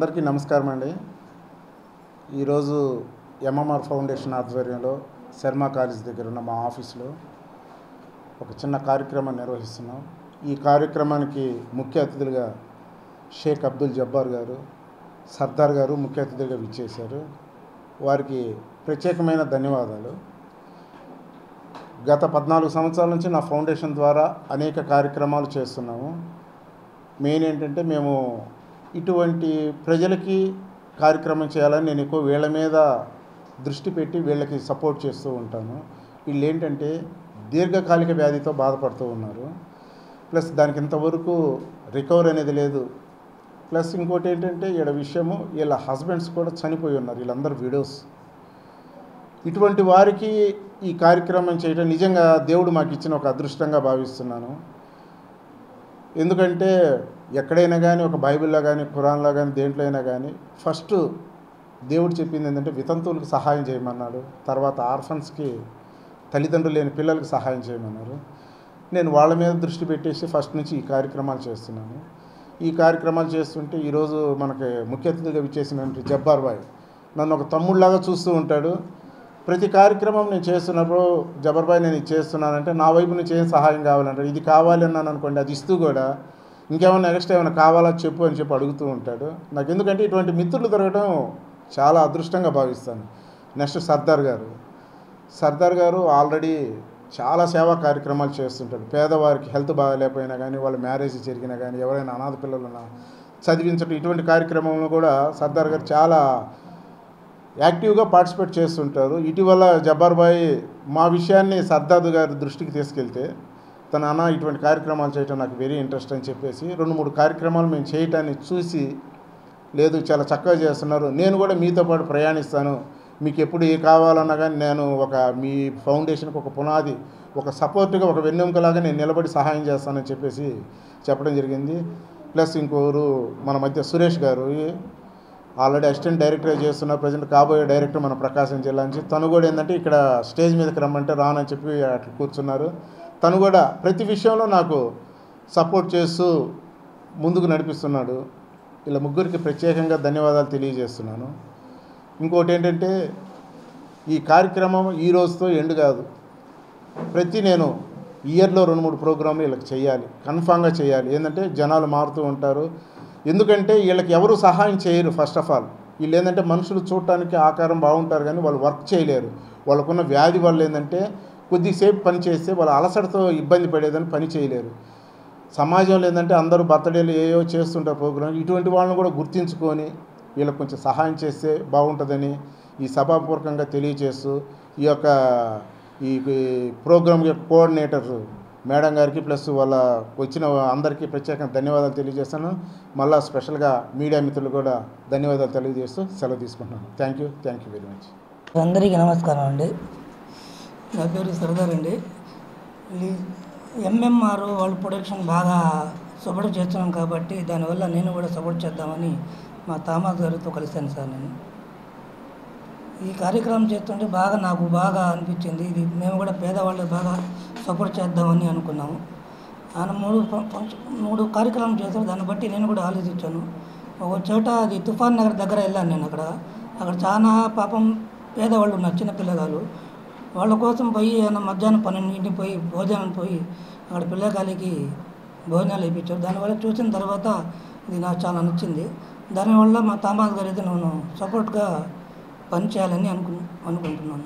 అందరికీ నమస్కారం అండి. ఈరోజు ఎంఎంఆర్ ఫౌండేషన్ ఆధ్వర్యంలో శర్మ కాలేజ్ దగ్గర ఉన్న మా ఆఫీస్లో ఒక చిన్న కార్యక్రమాన్ని నిర్వహిస్తున్నాం. ఈ కార్యక్రమానికి ముఖ్య అతిథులుగా షేక్ అబ్దుల్ జబ్బార్ గారు, సర్దార్ గారు ముఖ్య అతిథులుగా విచ్చేశారు. వారికి ప్రత్యేకమైన ధన్యవాదాలు. గత 14 సంవత్సరాల నుంచి నా ఫౌండేషన్ ద్వారా అనేక కార్యక్రమాలు చేస్తున్నాము. మెయిన్ ఏంటంటే మేము ఇటువంటి ప్రజలకి కార్యక్రమం చేయాలని నేను ఎక్కువ వీళ్ళ మీద దృష్టి పెట్టి వీళ్ళకి సపోర్ట్ చేస్తూ ఉంటాను. వీళ్ళు ఏంటంటే దీర్ఘకాలిక వ్యాధితో బాధపడుతూ ఉన్నారు. ప్లస్ దానికి ఇంతవరకు రికవర్ అనేది లేదు. ప్లస్ ఇంకోటి ఏంటంటే వీళ్ళ విషయము వీళ్ళ హస్బెండ్స్ కూడా చనిపోయి ఉన్నారు. వీళ్ళందరూ విడోస్. ఇటువంటి వారికి ఈ కార్యక్రమం చేయడం నిజంగా దేవుడు మాకు ఇచ్చిన ఒక అదృష్టంగా భావిస్తున్నాను. ఎందుకంటే ఎక్కడైనా కానీ ఒక బైబిల్లో కానీ ఖురాన్లో కానీ దేంట్లో అయినా కానీ ఫస్ట్ దేవుడు చెప్పింది ఏంటంటే వితంతువులకు సహాయం చేయమన్నాడు. తర్వాత ఆర్ఫన్స్కి తల్లిదండ్రులు లేని పిల్లలకు సహాయం చేయమన్నారు. నేను వాళ్ళ మీద దృష్టి పెట్టేసి ఫస్ట్ నుంచి ఈ కార్యక్రమాలు చేస్తున్నాను. ఈ కార్యక్రమాలు చేస్తుంటే ఈరోజు మనకి ముఖ్య అతిథిగా విచ్చేసినటువంటి జబ్బార్ బాయ్ నన్ను ఒక తమ్ముళ్ళలాగా చూస్తూ ఉంటాడు. ప్రతి కార్యక్రమం నేను చేస్తున్నప్పుడు జబ్బర్ బాయ్ నేను ఇది చేస్తున్నానంటే నా వైపు నుంచి ఏం సహాయం కావాలంటే ఇది కావాలి అన్నాను అనుకోండి, అది ఇస్తూ కూడా ఇంకేమన్నా ఎక్స్ట్రా ఏమైనా కావాలా చెప్పు అని చెప్పి అడుగుతూ ఉంటాడు. నాకు ఎందుకంటే ఇటువంటి మిత్రులు దొరకడం చాలా అదృష్టంగా భావిస్తాను. నెక్స్ట్ సర్దార్ గారు ఆల్రెడీ చాలా సేవా కార్యక్రమాలు చేస్తుంటాడు. పేదవారికి హెల్త్ బాగాలేకపోయినా కానీ, వాళ్ళ మ్యారేజ్ జరిగినా కానీ, ఎవరైనా అనాథ పిల్లలున్నా చదివించడం, ఇటువంటి కార్యక్రమంలో కూడా సర్దార్ గారు చాలా యాక్టివ్గా పార్టిసిపేట్ చేస్తుంటారు. ఇటీవల జబ్బార్ బాయ్ మా విషయాన్ని సర్దార్ గారి దృష్టికి తీసుకెళ్తే తన అన్న ఇటువంటి కార్యక్రమాలు చేయడం నాకు వెరీ ఇంట్రెస్ట్ అని చెప్పేసి 2-3 కార్యక్రమాలు మేము చేయటాన్ని చూసి లేదు చాలా చక్కగా చేస్తున్నారు, నేను కూడా మీతో పాటు ప్రయాణిస్తాను, మీకు ఎప్పుడు ఏ కావాలన్నా కానీ నేను మీ ఫౌండేషన్కి ఒక పునాది, ఒక సపోర్ట్గా, ఒక వెన్నెముకలాగా నేను నిలబడి సహాయం చేస్తానని చెప్పేసి చెప్పడం జరిగింది. ప్లస్ ఇంకోరు మన మధ్య సురేష్ గారు ఆల్రెడీ అసిస్టెంట్ డైరెక్టర్గా చేస్తున్న, ప్రజెంట్ కాబోయే డైరెక్టర్ మన ప్రకాశం జిల్లా నుంచి. తను కూడా ఏంటంటే ఇక్కడ స్టేజ్ మీదకి రమ్మంటే రానని చెప్పి అట్లా కూర్చున్నారు. తను కూడా ప్రతి విషయంలో నాకు సపోర్ట్ చేస్తూ ముందుకు నడిపిస్తున్నాడు. ఇలా ముగ్గురికి ప్రత్యేకంగా ధన్యవాదాలు తెలియజేస్తున్నాను. ఇంకోటి ఏంటంటే ఈ కార్యక్రమం ఈ రోజుతో ఎండ్ కాదు. నేను ఇయర్లో 2-3 ప్రోగ్రాంలు వీళ్ళకి చేయాలి, కన్ఫామ్గా చేయాలి. ఏంటంటే జనాలు మారుతూ ఉంటారు. ఎందుకంటే వీళ్ళకి ఎవరు సహాయం చేయరు. ఫస్ట్ ఆఫ్ ఆల్ వీళ్ళు ఏంటంటే మనుషులు చూడటానికి ఆకారం బాగుంటారు కానీ వాళ్ళు వర్క్ చేయలేరు. వాళ్ళకున్న వ్యాధి వల్ల ఏంటంటే కొద్దిసేపు పని చేస్తే వాళ్ళ అలసటతో ఇబ్బంది పడేదని పని చేయలేరు. సమాజంలో ఏంటంటే అందరూ బర్త్డేలు ఏవో చేస్తుంటారు ప్రోగ్రాం. ఇటువంటి వాళ్ళని కూడా గుర్తించుకొని వీళ్ళకి కొంచెం సహాయం చేస్తే బాగుంటుందని ఈ సభాపూర్వకంగా తెలియజేస్తూ ఈ ప్రోగ్రామ్ యొక్క కోఆర్డినేటర్ మేడం గారికి ప్లస్ వాళ్ళ వచ్చిన అందరికీ ప్రత్యేకంగా ధన్యవాదాలు తెలియజేస్తాను. మళ్ళీ స్పెషల్గా మీడియా మిత్రులు కూడా ధన్యవాదాలు తెలియజేస్తూ సెలవు తీసుకుంటున్నాను. Thank you very much. అందరికీ నమస్కారం అండి. నా పేరు సర్దార్ అండి. ఈ ఎంఎంఆర్ వాళ్ళ ప్రొడక్షన్ బాగా సపోర్ట్ చేస్తున్నాం కాబట్టి దానివల్ల నేను కూడా సపోర్ట్ చేద్దామని మా తామాజ్ గారితో కలిశాను సార్. నేను ఈ కార్యక్రమం చేస్తుంటే నాకు బాగా అనిపించింది. ఇది మేము కూడా పేదవాళ్ళకి బాగా సపోర్ట్ చేద్దామని అనుకున్నాము. ఆయన 3 కార్యక్రమం చేశారు. దాన్ని బట్టి నేను కూడా ఆలోచించాను. ఒక చోట అది తుఫాన్ నగర్ దగ్గర వెళ్ళాను నేను. అక్కడ చాలా పాపం పేదవాళ్ళు ఉన్నారు, చిన్న పిల్లగాళ్ళు. వాళ్ళ కోసం పోయి మధ్యాహ్నం 12 పోయి భోజనం పోయి అక్కడ పిల్లగాలికి భోజనాలు ఇప్పించారు. దానివల్ల చూసిన తర్వాత ఇది నాకు చాలా నచ్చింది. దానివల్ల మా తామాజ్ గారు అయితే నేను సపోర్ట్గా పనిచేయాలని అనుకుంటున్నాను.